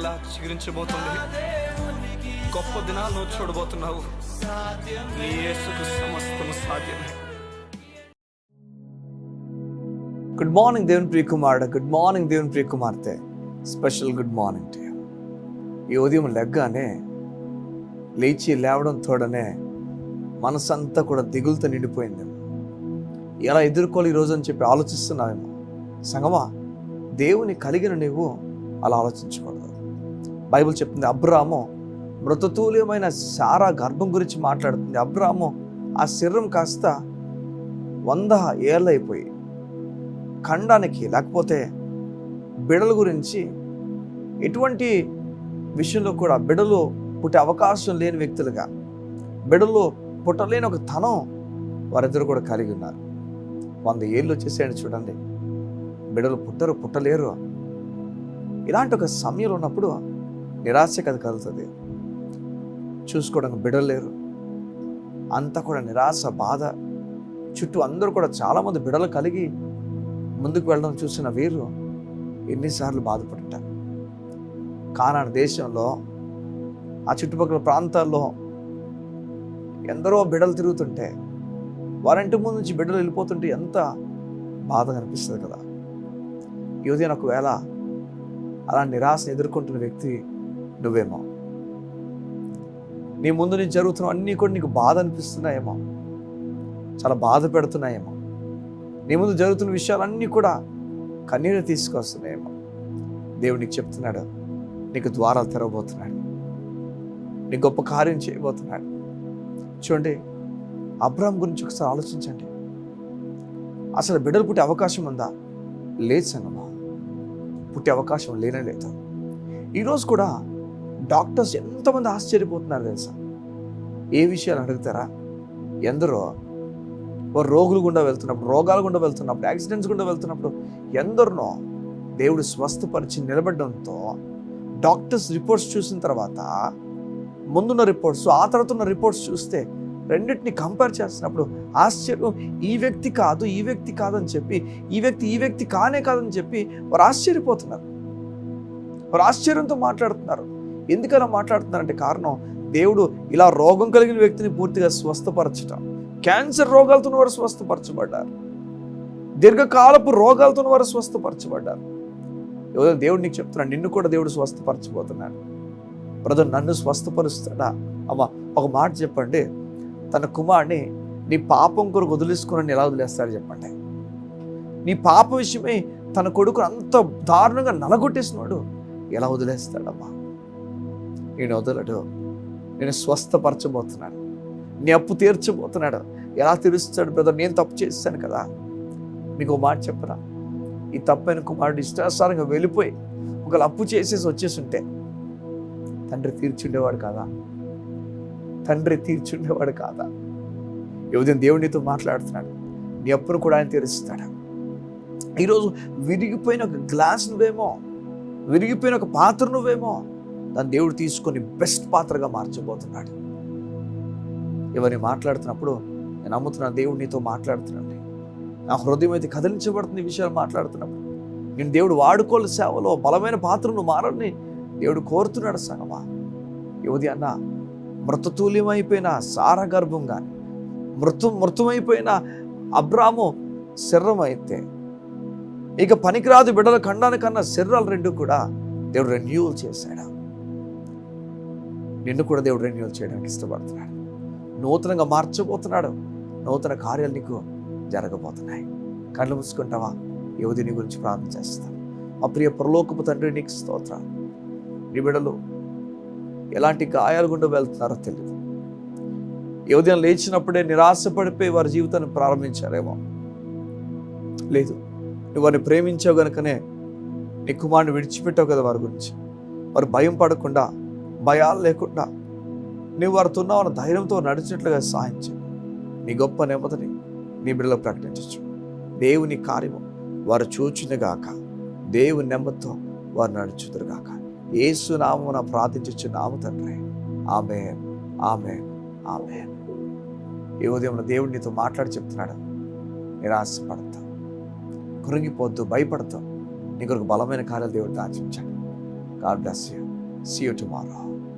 మరలా చిగురించబోతుంది. గొప్ప దినాలను చూడబోతున్నావు. నీ యేసుకు సమస్తము సాధ్యమే. గుడ్ మార్నింగ్ దేవుని ప్రియకుమారుడు, గుడ్ మార్నింగ్ దేవుని ప్రియకుమార్తె. Special good morning to you. ఈ ఉదయం లెగ్గానే లేవడం తోడనే మనసంతా కూడా దిగులుతో నిండిపోయింది. ఎలా ఎదుర్కోవాలి ఈరోజు అని చెప్పి ఆలోచిస్తున్నావేమో. సంగమా, దేవుని కలిగిన నీవు అలా ఆలోచించకూడదు. బైబిల్ చెప్తుంది, అబ్రాము మృతతుల్యమైన సారా గర్భం గురించి మాట్లాడుతుంది. అబ్రాము ఆ శరీరం కాస్త 100 ఏళ్ళు అయిపోయి ఖండానికి, లేకపోతే బిడల గురించి ఎటువంటి విషయంలో కూడా బిడలు పుట్టే అవకాశం లేని వ్యక్తులుగా, బిడలు పుట్టలేని ఒక తనం వారిద్దరు కూడా కలిగి ఉన్నారు. 100 ఏళ్ళు వచ్చేసాడు చూడండి, బిడలు పుట్టలేరు. ఇలాంటి ఒక సమయంలో ఉన్నప్పుడు నిరాశ కలుగుతుంది. చూసుకోవడానికి బిడలు లేరు, అంతా కూడా నిరాశ, బాధ. చుట్టూ అందరూ కూడా చాలామంది బిడలు కలిగి ముందుకు వెళ్ళడం చూసిన వీరు ఎన్నిసార్లు బాధపడ్డారు. కానాను దేశంలో, ఆ చుట్టుపక్కల ప్రాంతాల్లో ఎందరో బిడలు తిరుగుతుంటే, వారింటి ముందు నుంచి బిడ్డలు వెళ్ళిపోతుంటే ఎంత బాధగా అనిపిస్తుంది కదా. ఈ ఉదయం ఒకవేళ అలా నిరాశను ఎదుర్కొంటున్న వ్యక్తి నువ్వేమో. నీ ముందు నుంచి జరుగుతున్న అన్నీ కూడా నీకు బాధ అనిపిస్తున్నాయేమో, చాలా బాధ పెడుతున్నాయేమో. నీ ముందు జరుగుతున్న విషయాలన్నీ కూడా కన్నీరు తీసుకొస్తున్నాయేమో. దేవుడు నీకు చెప్తున్నాడు, నీకు ద్వారాలు తెరవబోతున్నాడు, నీ గొప్ప కార్యం చేయబోతున్నాడు. చూడండి, అబ్రాహాం గురించి ఒకసారి ఆలోచించండి. అసలు బిడ్డలు పుట్టే అవకాశం ఉందా? లేదు సంగమా, పుట్టే అవకాశం లేనే లేదు. ఈరోజు కూడా డాక్టర్స్ ఎంతమంది ఆశ్చర్యపోతున్నారు తెలుసా? ఏ విషయాలు అడుగుతారా? ఎందరో రోగులు గుండా వెళ్తున్నప్పుడు, రోగాలు గుండా వెళ్తున్నప్పుడు, యాక్సిడెంట్స్ గుండా వెళ్తున్నప్పుడు ఎందరినో దేవుడు స్వస్థపరిచి నిలబడడంతో డాక్టర్స్ రిపోర్ట్స్ చూసిన తర్వాత, ముందున్న రిపోర్ట్స్, ఆ తర్వాత ఉన్న రిపోర్ట్స్ చూస్తే రెండింటిని కంపేర్ చేస్తున్నప్పుడు ఆశ్చర్యం. ఈ వ్యక్తి కాదు, ఈ వ్యక్తి కాదని చెప్పి, ఈ వ్యక్తి కానే కాదని చెప్పి వారు ఆశ్చర్యపోతున్నారు. వారు ఆశ్చర్యంతో మాట్లాడుతున్నారు. ఎందుకలా మాట్లాడుతున్నారంటే కారణం, దేవుడు ఇలా రోగం కలిగిన వ్యక్తిని పూర్తిగా స్వస్థపరచటం. క్యాన్సర్ రోగాలతో వారు స్వస్థపరచబడ్డారు, దీర్ఘకాలపు రోగాలతో వారు స్వస్థపరచబడ్డారు. దేవుడు నీకు చెప్తున్నాడు, నిన్ను కూడా దేవుడు స్వస్థపరచబోతున్నాడు. బ్రదర్, నన్ను స్వస్థపరుస్తాడా? అమ్మా, ఒక మాట చెప్పండి, తన కుమారుని నీ పాపం కొరకు వదిలేసుకుని ఎలా వదిలేస్తాడు చెప్పండి? నీ పాప విషయమై తన కొడుకును అంత దారుణంగా నలగొట్టేసినాడు, ఎలా వదిలేస్తాడమ్మా? నేను వదలడు. నేను స్వస్థపరచబోతున్నాడు, నీ అప్పు తీర్చబోతున్నాడు. ఎలా తీరుస్తాడు బ్రదర్? నేను తప్పు చేశాను కదా. మీకు ఒక మాట చెప్పరా, ఈ తప్పైన కుమారుడు ఇష్టానుసారంగా వెళ్ళిపోయి ఒకళ్ళు అప్పు చేసేసి వచ్చేస్తుంటే తండ్రి తీర్చుండేవాడు కాదా? తండ్రి తీర్చుండేవాడు కాదా? ఈ ఉదయం దేవుడు నీతో మాట్లాడుతున్నాడు, నీ అప్పును కూడా ఆయన తీరుస్తాడు. ఈరోజు విరిగిపోయిన ఒక గ్లాస్ నువ్వేమో, విరిగిపోయిన ఒక పాత్ర నువ్వేమో, దాన్ని దేవుడు తీసుకొని బెస్ట్ పాత్రగా మార్చబోతున్నాడు. ఎవరిని మాట్లాడుతున్నప్పుడు నేను నమ్ముతున్నాను, దేవుడు నీతో మాట్లాడుతున్నాడు. నా హృదయం అయితే కదిలించబడుతుంది ఈ విషయాలు మాట్లాడుతున్నప్పుడు. నేను దేవుడు వాడుకోలు సేవలో బలమైన పాత్రను మారని దేవుడు కోరుతున్నాడు. సంగమా, యువతి అన్న, మృతతుల్యమైపోయిన సారా గర్భం కానీ, మృతమైపోయిన అబ్రాము శరీరం అయితే, ఇక పనికిరాదు బిడ్డల ఖండానికన్నా శరీరాలు రెండు కూడా దేవుడు రెన్యూవల్ చేశాడు. నిన్ను కూడా దేవుడు రెన్యూవల్ చేయడానికి ఇష్టపడుతున్నాడు. నూతనంగా మార్చబోతున్నాడు. నూతన కార్యాలు నీకు జరగబోతున్నాయి. కళ్ళు మూసుకుంటావా? యువతి నీ గురించి ప్రార్థన చేస్తాను. మా ప్రియ పరలోకపు తండ్రి, నీకు స్తోత్రాలు. నీ బిడ్డలు ఎలాంటి గాయాలు గుండా వెళ్తున్నారో తెలియదు. ఈ ఉదయం లేచినప్పుడే నిరాశపడిపోయి వారి జీవితాన్ని ప్రారంభించారేమో. లేదు, నువ్వు వారిని ప్రేమించావు గనుకనే నీ కుమారుని విడిచిపెట్టావు కదా. వారి గురించి వారు భయం పడకుండా, భయాలు లేకుండా నువ్వు వారితో ఉన్న ధైర్యంతో నడిచినట్లుగా సహాయించు. నీ గొప్ప నెమ్మదిని నీ బిడ్డలకు ప్రకటించచ్చు. దేవుని కార్యము వారు చూచునుగాక, దేవుని నెమ్మదితో వారు నడుచుదురుగాక. యేసు నామమున ప్రార్థించచ్చు నామ తండ్రి. ఆమేన్, ఆమేన్, ఆమేన్. ఈ ఉదయం దేవుడు నీతో మాట్లాడి చెప్తున్నాడు, నిరాశపడతావు, కృంగిపోద్దు, భయపడతావు. నీ కొరకు బలమైన కార్యాలు దేవుడు దాచించాడు. God bless you. See you tomorrow.